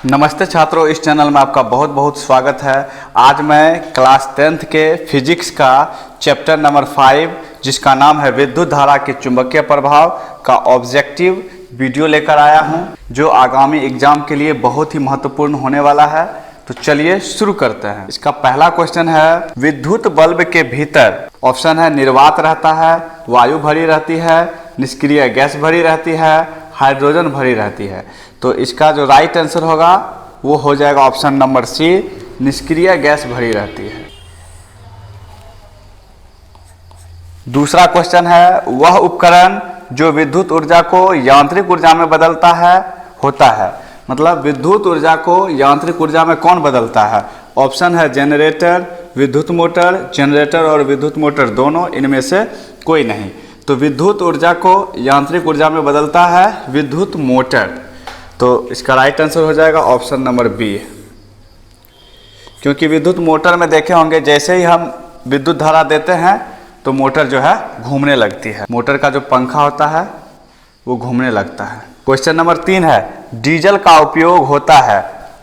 नमस्ते छात्रों, इस चैनल में आपका बहुत बहुत स्वागत है। आज मैं क्लास 10th के फिजिक्स का चैप्टर नंबर 5 जिसका नाम है विद्युत धारा के चुंबकीय प्रभाव का ऑब्जेक्टिव वीडियो लेकर आया हूं, जो आगामी एग्जाम के लिए बहुत ही महत्वपूर्ण होने वाला है। तो चलिए शुरू करते हैं। इसका पहला क्वेश्चन है, विद्युत बल्ब के भीतर ऑप्शन है निर्वात रहता है, वायु भरी रहती है, निष्क्रिय गैस भरी रहती है, हाइड्रोजन भरी रहती है। तो इसका जो राइट आंसर होगा वो हो जाएगा ऑप्शन नंबर सी, निष्क्रिय गैस भरी रहती है। दूसरा क्वेश्चन है, वह उपकरण जो विद्युत ऊर्जा को यांत्रिक ऊर्जा में बदलता है होता है। मतलब विद्युत ऊर्जा को यांत्रिक ऊर्जा में कौन बदलता है? ऑप्शन है जनरेटर, विद्युत मोटर, जनरेटर और विद्युत मोटर दोनों, इनमें से कोई नहीं। तो विद्युत ऊर्जा को यांत्रिक ऊर्जा में बदलता है विद्युत मोटर। तो इसका राइट आंसर हो जाएगा ऑप्शन नंबर बी, क्योंकि विद्युत मोटर में देखे होंगे जैसे ही हम विद्युत धारा देते हैं तो मोटर जो है घूमने लगती है। मोटर का जो पंखा होता है वो घूमने लगता है। क्वेश्चन नंबर 3 है, डीजल का उपयोग होता है।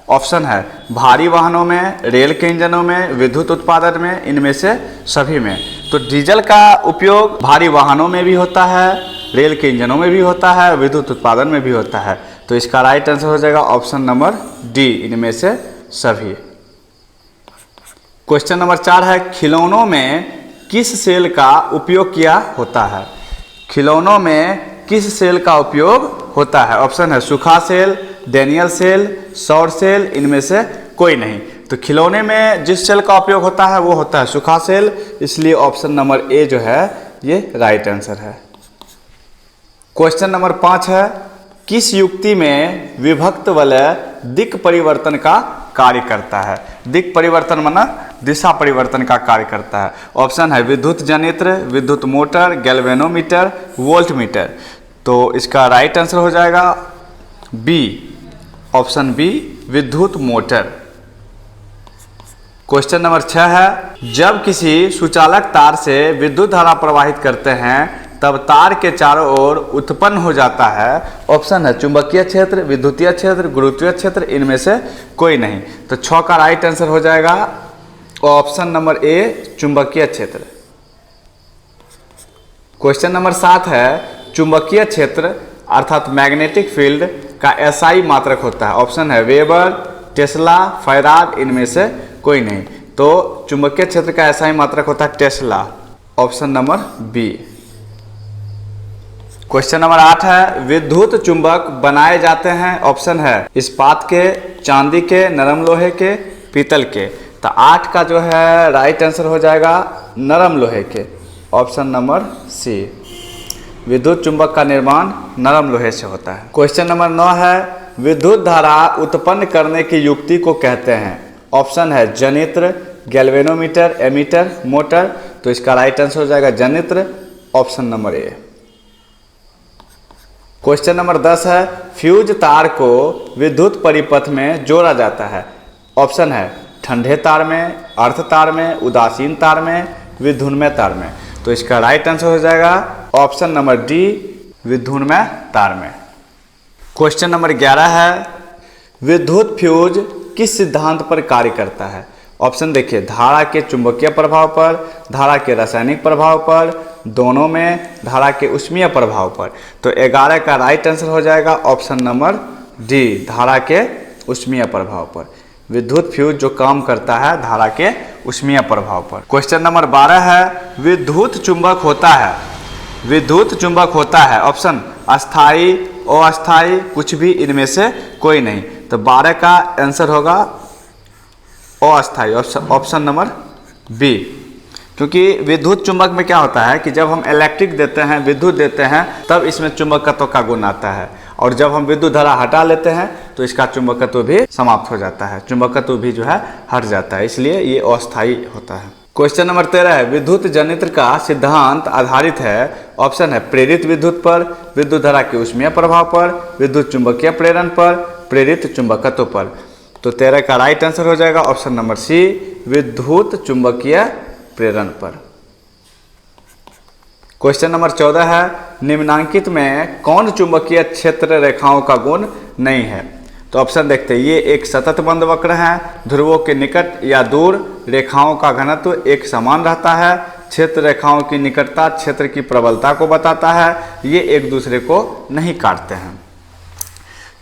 ऑप्शन है भारी वाहनों में, रेल के इंजनों में, विद्युत उत्पादन में, इनमें से सभी में। तो डीजल का उपयोग भारी वाहनों में भी होता है, रेल के इंजनों में भी होता है, विद्युत उत्पादन में भी होता है। तो इसका राइट आंसर हो जाएगा ऑप्शन नंबर डी, इनमें से सभी। क्वेश्चन नंबर 4 है, खिलौनों में किस सेल का उपयोग किया होता है? खिलौनों में किस सेल का उपयोग होता है? ऑप्शन है सूखा सेल, डैनियल सेल, सौर सेल, इनमें से कोई नहीं। तो खिलौने में जिस सेल का उपयोग होता है वो होता है सूखा सेल, इसलिए ऑप्शन नंबर ए जो है ये राइट आंसर है। क्वेश्चन नंबर 5 है, किस युक्ति में विभक्त वलय दिक् परिवर्तन का कार्य करता है? दिक् परिवर्तन माना दिशा परिवर्तन का कार्य करता है। ऑप्शन है विद्युत जनित्र, विद्युत मोटर, गैल्वेनोमीटर, वोल्टमीटर। तो इसका राइट आंसर हो जाएगा बी, ऑप्शन बी, विद्युत मोटर। क्वेश्चन नंबर 6 है, जब किसी सुचालक तार से विद्युत धारा प्रवाहित करते हैं तब तार के चारों ओर उत्पन्न हो जाता है। ऑप्शन है चुंबकीय क्षेत्र, विद्युतीय क्षेत्र, गुरुत्वीय क्षेत्र, इनमें से कोई नहीं। तो 6 का राइट आंसर हो जाएगा ऑप्शन नंबर ए, चुंबकीय क्षेत्र। क्वेश्चन नंबर 7 है, चुंबकीय क्षेत्र अर्थात मैग्नेटिक फील्ड का एसआई मात्रक होता है। ऑप्शन है वेबर, टेस्ला, फैराड, इनमें से कोई नहीं। तो चुंबकीय क्षेत्र का एसआई मात्रक होता है tesla, option number B. Question number 8 है, विद्युत चुंबक बनाए जाते हैं। ऑप्शन है इस्पात के, चांदी के, नरम लोहे के, पीतल के। तो 8 का जो है राइट आंसर हो जाएगा नरम लोहे के, ऑप्शन नंबर सी। विद्युत चुंबक का निर्माण नरम लोहे से होता है। क्वेश्चन नंबर 9 है, विद्युत धारा उत्पन्न करने की युक्ति को कहते हैं। ऑप्शन है जनित्र, गैल्वेनोमीटर, एमीटर, मोटर। तो इसका राइट आंसर हो जाएगा जनित्र, option number A. Question number 10 है, फ्यूज तार को विद्युत परिपथ में जोड़ा जाता है। ऑप्शन है ठंडे तार में, अर्ध तार में, उदासीन तार में, विद्युन्मय तार में। तो इसका राइट आंसर हो जाएगा ऑप्शन नंबर डी, विद्युन्मय तार में। क्वेश्चन नंबर 11 है, विद्युत फ्यूज किस सिद्धांत पर कार्य करता है? ऑप्शन देखिए धारा के चुंबकीय प्रभाव पर, धारा के रासायनिक प्रभाव पर, दोनों में, धारा के ऊष्मीय प्रभाव पर। तो 11 का राइट आंसर हो जाएगा ऑप्शन नंबर डी, धारा के ऊष्मीय प्रभाव पर। विद्युत फ्यूज जो काम करता है धारा के ऊष्मीय प्रभाव पर। क्वेश्चन नंबर 12 है, विद्युत चुंबक होता है। विद्युत चुंबक होता है, ऑप्शन अस्थाई, अस्थाई, कुछ भी, इनमें से कोई नहीं। तो 12 का आंसर होगा अस्थाई, ऑप्शन नंबर बी। क्योंकि विद्युत चुंबक में क्या होता है कि जब हम इलेक्ट्रिक देते हैं, विद्युत देते हैं, तब इसमें चुंबकत्व का गुण आता है, और जब हम विद्युत धारा हटा लेते हैं तो इसका चुंबकत्व भी समाप्त हो जाता है, चुंबकत्व भी जो है हट जाता है, इसलिए ये अस्थायी होता है। क्वेश्चन नंबर 13 है, विद्युत जनित्र का सिद्धांत आधारित है। ऑप्शन है प्रेरित विद्युत पर, विद्युत धारा के ऊष्मीय प्रभाव पर, विद्युत चुंबकीय प्रेरण पर, प्रेरित चुंबकत्व पर। तो 13 का राइट आंसर हो जाएगा ऑप्शन नंबर सी, विद्युत चुंबकीय प्रेरण पर। क्वेश्चन नंबर 14 है, निम्नांकित में कौन चुंबकीय क्षेत्र रेखाओं का गुण नहीं है? तो ऑप्शन देखते हैं, ये एक सतत बंद वक्र है, ध्रुवों के निकट या दूर रेखाओं का घनत्व एक समान रहता है, क्षेत्र रेखाओं की निकटता क्षेत्र की प्रबलता को बताता है, ये एक दूसरे को नहीं काटते हैं।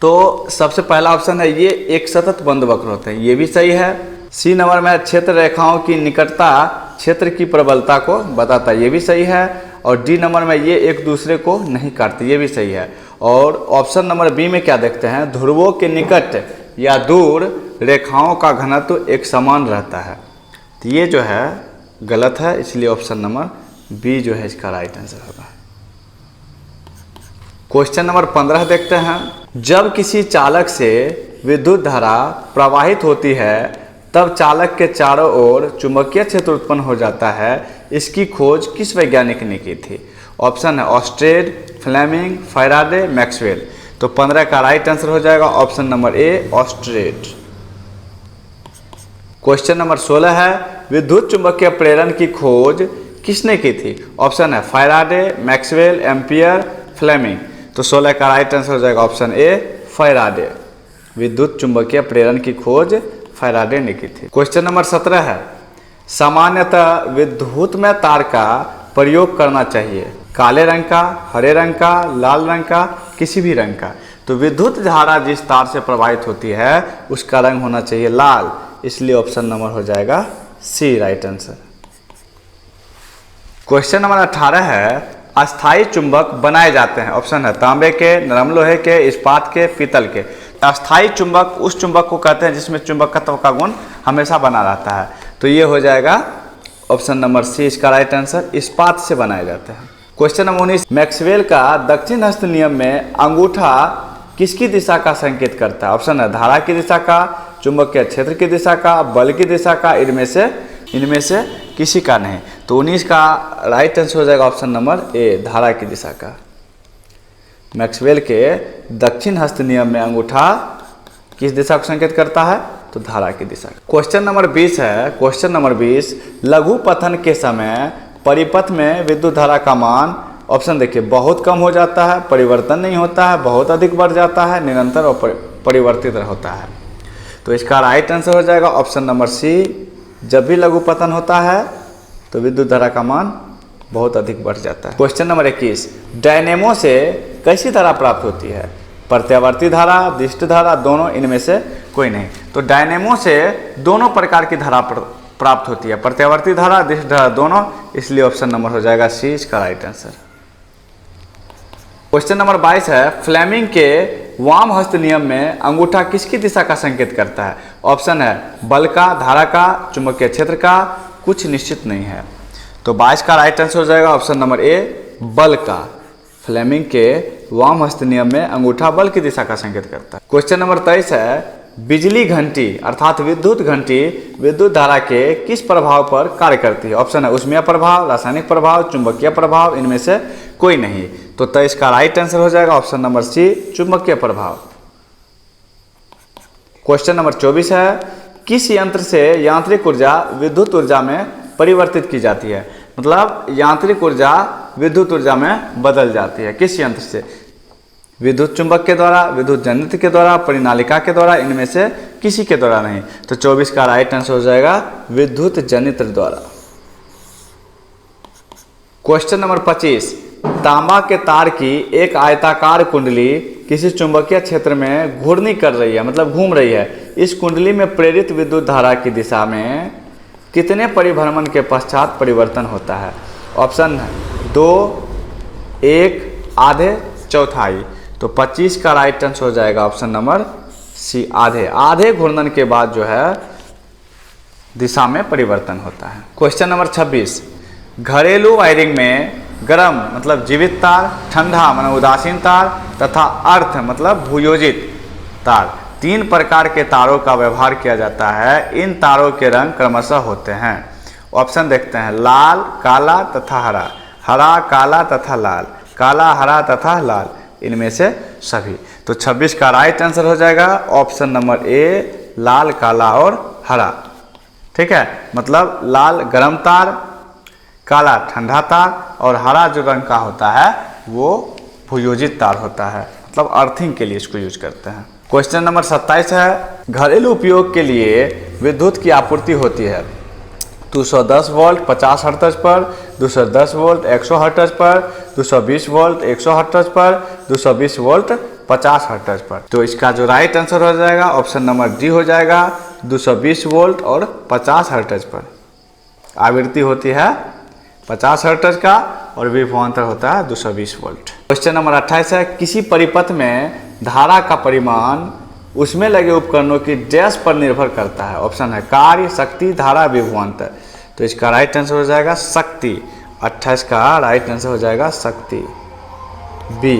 तो सबसे पहला ऑप्शन है ये एक सतत बंद वक्र होते हैं, ये भी सही है। सी नंबर में क्षेत्र रेखाओं की निकटता क्षेत्र की प्रबलता को बताता है, ये भी सही है। और डी नंबर में ये एक दूसरे को नहीं काटते, ये भी सही है। और ऑप्शन नंबर बी में क्या देखते हैं, ध्रुवों के निकट या दूर रेखाओं का घनत्व एक समान रहता है, तो ये जो है गलत है, इसलिए ऑप्शन नंबर बी जो है इसका राइट आंसर होगा। क्वेश्चन नंबर 15 देखते हैं, जब किसी चालक से विद्युत धारा प्रवाहित होती है तब चालक के चारों ओर चुंबकीय क्षेत्र उत्पन्न हो जाता है, इसकी खोज किस वैज्ञानिक ने की थी? ऑप्शन है ऑस्टेड, फ्लेमिंग, फैराडे, मैक्सवेल। तो 15 का राइट आंसर हो जाएगा ऑप्शन नंबर ए ऑस्टेड। क्वेश्चन नंबर 16 है, विद्युत चुंबकीय प्रेरण की खोज किसने की थी? ऑप्शन है फैराडे, मैक्सवेल, एम्पियर, फ्लेमिंग। तो 16 का राइट आंसर हो जाएगा ऑप्शन ए फैराडे। विद्युत चुंबकीय प्रेरण की खोज फैराडे ने की थी। क्वेश्चन नंबर 17 है, सामान्यतः विद्युत में तार का प्रयोग करना चाहिए काले रंग का, हरे रंग का, लाल रंग का, किसी भी रंग का। तो विद्युत धारा जिस तार से प्रवाहित होती है उसका रंग होना चाहिए लाल, इसलिए ऑप्शन नंबर हो जाएगा सी राइट आंसर। क्वेश्चन नंबर 18 है, अस्थायी चुंबक बनाए जाते हैं। ऑप्शन है तांबे के, नरम लोहे के, इस्पात के, पीतल के। अस्थायी चुंबक उस चुंबक को कहते हैं जिसमें चुंबकत्व का गुण हमेशा बना रहता है, तो ये हो जाएगा ऑप्शन नंबर सी इसका राइट आंसर, इस्पात से बनाए जाते हैं। क्वेश्चन नंबर 19, मैक्सवेल का दक्षिण हस्त नियम में अंगूठा किसकी दिशा का संकेत करता है? ऑप्शन है धारा की दिशा का, चुंबकीय क्षेत्र की दिशा का, बल की दिशा का, इनमें से किसी का नहीं। तो 19 का राइट आंसर हो जाएगा ऑप्शन नंबर ए धारा की दिशा का। मैक्सवेल के दक्षिण हस्त नियम में अंगूठा किस दिशा को संकेत करता है? तो धारा की दिशा। क्वेश्चन नंबर 20 है, क्वेश्चन नंबर 20, लघु पतन के समय परिपथ में विद्युत धारा का मान, ऑप्शन देखिए, बहुत कम हो जाता है, परिवर्तन नहीं होता है, बहुत अधिक बढ़ जाता है, निरंतर और परिवर्तित होता है। तो इसका राइट आंसर हो जाएगा ऑप्शन नंबर सी, जब भी लघु पतन होता है तो विद्युत धारा का मान बहुत अधिक बढ़ जाता है। क्वेश्चन नंबर 21, डायनेमो से कैसी धारा प्राप्त होती है? प्रत्यावर्ती धारा, दिष्ट धारा, दोनों, इनमें से कोई नहीं। तो डायनेमो से दोनों प्रकार की धारा प्राप्त होती है, प्रत्यावर्ती धारा, दिष्ट धारा, दोनों, इसलिए ऑप्शन नंबर हो जाएगा सी इसका राइट आंसर। क्वेश्चन नंबर 22 है, फ्लेमिंग के वाम हस्त नियम में अंगूठा किसकी दिशा का संकेत करता है? ऑप्शन है बल का, धारा का, चुंबकीय क्षेत्र का, कुछ निश्चित नहीं है। तो 22 का राइट आंसर हो जाएगा ऑप्शन नंबर ए बल का। फ्लेमिंग के वाम हस्त नियम में अंगूठा बल की दिशा का संकेत करता है। क्वेश्चन नंबर 23 है, बिजली घंटी अर्थात विद्युत घंटी विद्युत धारा के किस प्रभाव पर कार्य करती है? ऑप्शन है ऊष्मीय प्रभाव, रासायनिक प्रभाव, चुंबकीय प्रभाव, इनमें से कोई नहीं। तो 23 का राइट आंसर हो जाएगा ऑप्शन नंबर सी चुंबकीय प्रभाव। क्वेश्चन नंबर 24 है, किस यंत्र से यांत्रिक ऊर्जा विद्युत ऊर्जा में परिवर्तित की जाती है? मतलब यांत्रिक ऊर्जा विद्युत ऊर्जा में बदल जाती है, किस यंत्र से? विद्युत चुंबक के द्वारा, विद्युत जनित्र के द्वारा, परिनालिका के द्वारा, इनमें से किसी के द्वारा नहीं। तो 24 का राइट आंसर हो जाएगा विद्युत जनित्र द्वारा। क्वेश्चन नंबर 25, तांबा के तार की एक आयताकार कुंडली किसी चुंबकीय क्षेत्र में घूर्णी कर रही है, मतलब घूम रही है। इस कुंडली में प्रेरित विद्युत धारा की दिशा में कितने परिभ्रमण के पश्चात परिवर्तन होता है? ऑप्शन है 2, 1, आधे, चौथाई। तो 25 का राइट आंसर हो जाएगा ऑप्शन नंबर सी आधे घूर्णन के बाद जो है दिशा में परिवर्तन होता है। क्वेश्चन नंबर 26, घरेलू वायरिंग में गर्म मतलब जीवित तार, ठंडा मतलब उदासीन तार तथा अर्थ मतलब भूयोजित तार, 3 प्रकार के तारों का व्यवहार किया जाता है। इन तारों के रंग क्रमशः होते हैं। ऑप्शन देखते हैं, लाल, काला तथा हरा, हरा, काला तथा लाल, काला, हरा तथा लाल, इनमें से सभी। तो 26 का राइट आंसर हो जाएगा ऑप्शन नंबर ए लाल, काला और हरा। ठीक है, मतलब लाल गर्म तार, काला ठंडा तार और हरा जो रंग का होता है वो भूयोजित तार होता है, मतलब अर्थिंग के लिए इसको यूज करते हैं। क्वेश्चन नंबर 27 है, घरेलू उपयोग के लिए विद्युत की आपूर्ति होती है 210 वोल्ट 50 हर्ट्ज पर, 210 वोल्ट 100 हर्ट्ज पर, 220 वोल्ट 100 हर्ट्ज पर, 220 वोल्ट 50 हर्ट्ज पर। तो इसका जो राइट आंसर हो जाएगा ऑप्शन नंबर डी हो जाएगा, 220 वोल्ट और 50 हर्ट्ज पर आवृत्ति होती है 50 हर्ट्ज का और विभवांतर होता है 220 वोल्ट। क्वेश्चन नंबर 28 है, किसी परिपथ में धारा का परिमाण उसमें लगे उपकरणों की डैश पर निर्भर करता है। ऑप्शन है कार्य, शक्ति, धारा, विभवांतर। तो इसका राइट आंसर हो जाएगा शक्ति। 28 का राइट आंसर हो जाएगा शक्ति, बी।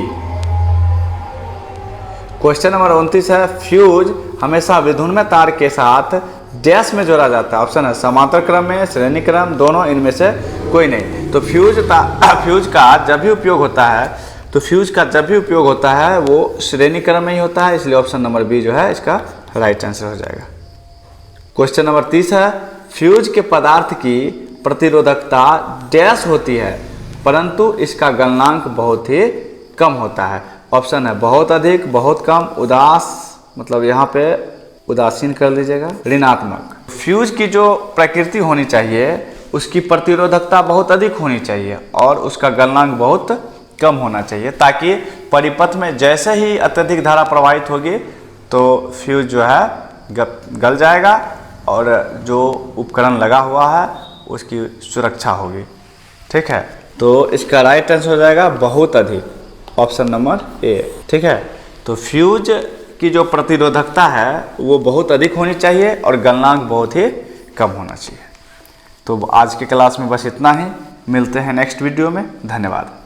क्वेश्चन नंबर 29 है, फ्यूज हमेशा विधुन्मय तार के साथ डैश में जोड़ा जाता है। ऑप्शन है समांतर क्रम में, श्रेणी क्रम, दोनों, इनमें से कोई नहीं। तो फ्यूज का जब भी उपयोग होता है वो श्रेणी क्रम में ही होता है, इसलिए ऑप्शन नंबर बी जो है इसका राइट आंसर हो जाएगा। क्वेश्चन नंबर 30 है, फ्यूज के पदार्थ की प्रतिरोधकता डैश होती है परंतु इसका गलनांक बहुत ही कम होता है। ऑप्शन है बहुत अधिक, बहुत कम, उदास, मतलब यहाँ पे उदासीन कर लीजिएगा, ऋणात्मक। फ्यूज की जो प्रकृति होनी चाहिए उसकी प्रतिरोधकता बहुत अधिक होनी चाहिए और उसका गलनांक बहुत कम होना चाहिए, ताकि परिपथ में जैसे ही अत्यधिक धारा प्रवाहित होगी तो फ्यूज जो है गल जाएगा और जो उपकरण लगा हुआ है उसकी सुरक्षा होगी। ठीक है, तो इसका राइट आंसर हो जाएगा बहुत अधिक, ऑप्शन नंबर ए। ठीक है, तो फ्यूज की जो प्रतिरोधकता है वो बहुत अधिक होनी चाहिए और गलनांक बहुत ही कम होना चाहिए। तो आज के क्लास में बस इतना ही, मिलते हैं नेक्स्ट वीडियो में। धन्यवाद।